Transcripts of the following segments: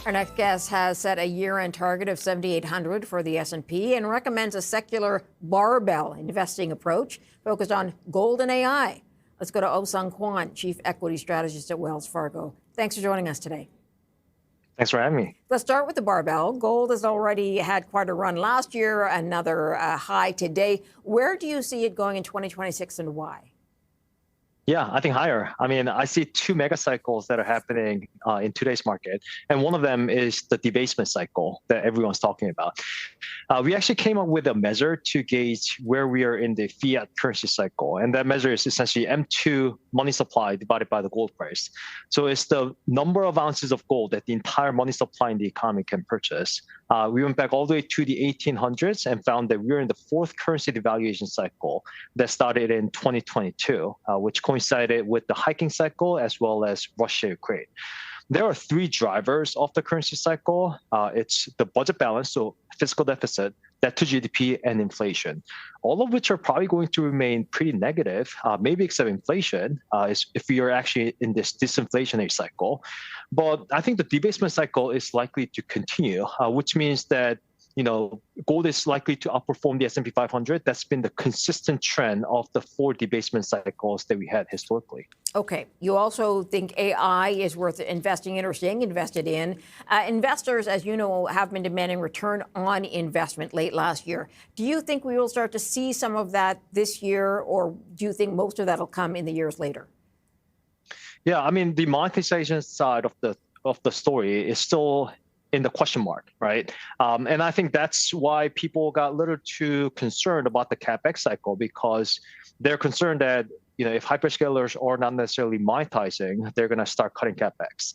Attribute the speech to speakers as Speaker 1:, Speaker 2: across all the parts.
Speaker 1: Our next guest has set a year-end target of 7,800 for the S&P and recommends a secular barbell investing approach focused on gold and AI. Let's go to Ohsung Kwon, Chief Equity Strategist at Wells Fargo. Thanks for joining us today.
Speaker 2: Thanks for having me.
Speaker 1: Let's start with the barbell. Gold has already had quite a run last year, another high today. Where do you see it going in 2026 and why?
Speaker 2: Yeah, I think higher. I mean, I see two mega cycles that are happening in today's market. And one of them is the debasement cycle that everyone's talking about. We actually came up with a measure to gauge where we are in the fiat currency cycle. And that measure is essentially M2 money supply divided by the gold price. So it's the number of ounces of gold that the entire money supply in the economy can purchase. We went back all the way to the 1800s and found that we're in the fourth currency devaluation cycle that started in 2022, which coincided with the hiking cycle as well as Russia-Ukraine. There are three drivers of the currency cycle. It's the budget balance, so fiscal deficit, debt to GDP, and inflation, all of which are probably going to remain pretty negative, maybe except inflation, if we are actually in this disinflationary cycle. But I think the debasement cycle is likely to continue, which means that gold is likely to outperform the S&P 500. That's been the consistent trend of the four debasement cycles that we had historically.
Speaker 1: Okay. You also think AI is worth investing in or staying invested in. Investors, as you know, have been demanding return on investment late last year. Do you think we will start to see some of that this year, or do you think most of that will come in the years later?
Speaker 2: Yeah, I mean, the monetization side of the story is still in the question mark, right? And I think that's why people got a little too concerned about the capex cycle, because they're concerned that if hyperscalers are not necessarily monetizing, they're going to start cutting capex.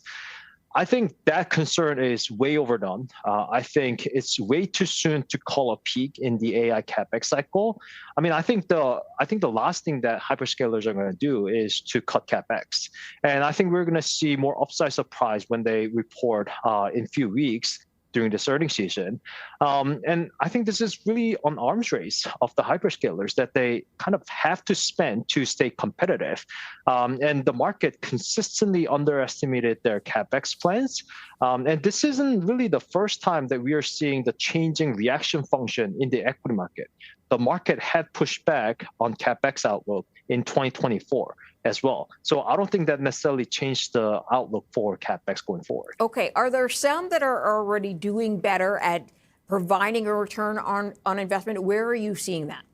Speaker 2: I think that concern is way overdone. I think it's way too soon to call a peak in the AI capex cycle. I mean, I think the last thing that hyperscalers are going to do is to cut capex, and I think we're going to see more upside surprise when they report in a few weeks during this earnings season. And I think this is really an arms race of the hyperscalers that they kind of have to spend to stay competitive. And the market consistently underestimated their capex plans. And this isn't really the first time that we are seeing the changing reaction function in the equity market. The market had pushed back on capex outlook in 2024 as well. So I don't think that necessarily changed the outlook for capex going forward.
Speaker 1: Okay. Are there some that are already doing better at providing a return on investment? Where are you seeing that?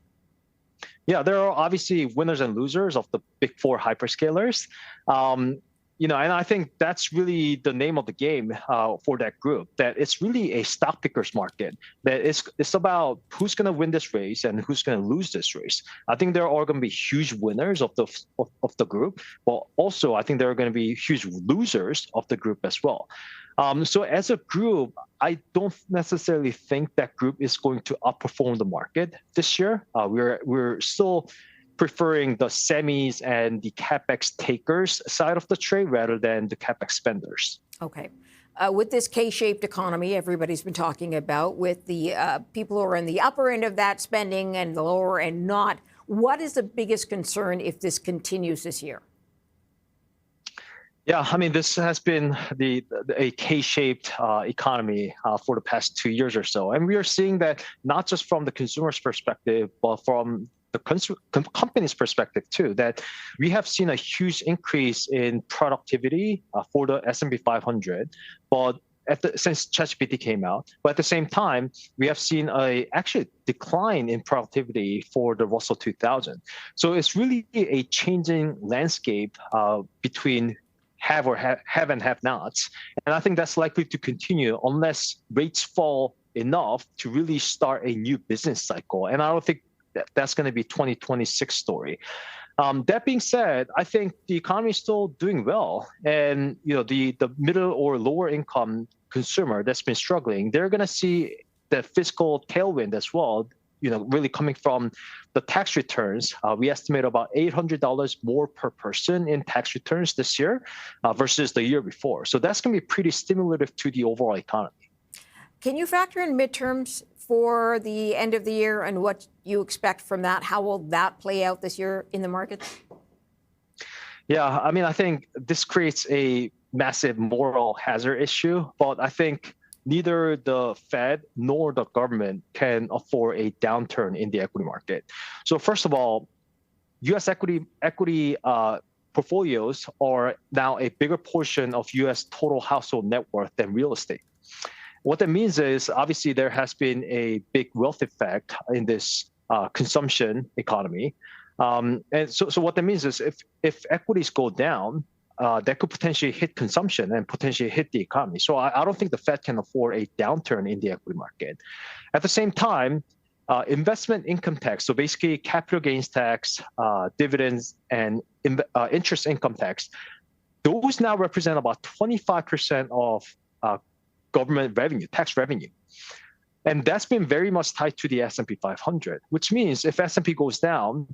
Speaker 2: Yeah, there are obviously winners and losers of the big four hyperscalers. And I think that's really the name of the game for that group, that it's really a stock pickers market, that it's about who's going to win this race and who's going to lose this race. I think there are going to be huge winners of the group, but also I think there are going to be huge losers of the group as well. So as a group, I don't necessarily think that group is going to outperform the market this year. We're still preferring the semis and the capex takers side of the trade rather than the capex spenders.
Speaker 1: Okay. With this K-shaped economy everybody's been talking about, with the people who are in the upper end of that spending and the lower end not, what is the biggest concern if this continues this year?
Speaker 2: Yeah, I mean, this has been a K-shaped economy for the past 2 years or so. And we are seeing that not just from the consumer's perspective, but from the company's perspective too, that we have seen a huge increase in productivity for the S&P 500, but since ChatGPT came out, but at the same time, we have seen a actually decline in productivity for the Russell 2000. So it's really a changing landscape between have and have nots. And I think that's likely to continue unless rates fall enough to really start a new business cycle. And I don't think that's going to be 2026 story. That being said, I think the economy is still doing well, and the middle or lower income consumer that's been struggling, they're going to see the fiscal tailwind as well. Really coming from the tax returns. We estimate about $800 more per person in tax returns this year versus the year before. So that's going to be pretty stimulative to the overall economy.
Speaker 1: Can you factor in midterms for the end of the year and what you expect from that? How will that play out this year in the markets?
Speaker 2: Yeah, I mean, I think this creates a massive moral hazard issue, but I think neither the Fed nor the government can afford a downturn in the equity market. So first of all, U.S. equity portfolios are now a bigger portion of U.S. total household net worth than real estate. What that means is obviously there has been a big wealth effect in this consumption economy. And so what that means is if equities go down, that could potentially hit consumption and potentially hit the economy. So I don't think the Fed can afford a downturn in the equity market. At the same time, investment income tax, so basically capital gains tax, dividends, and interest income tax, those now represent about 25% of government revenue, tax revenue. And that's been very much tied to the S&P 500, which means if S&P goes down,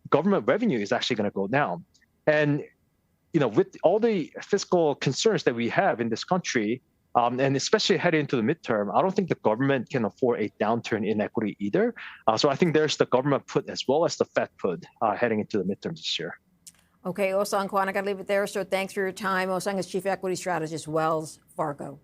Speaker 2: government revenue is actually going to go down. And with all the fiscal concerns that we have in this country, and especially heading into the midterm, I don't think the government can afford a downturn in equity either. So I think there's the government put as well as the Fed put heading into the midterms this year.
Speaker 1: Okay, Ohsung Kwon, I got to leave it there. So thanks for your time. Ohsung is Chief Equity Strategist, Wells Fargo.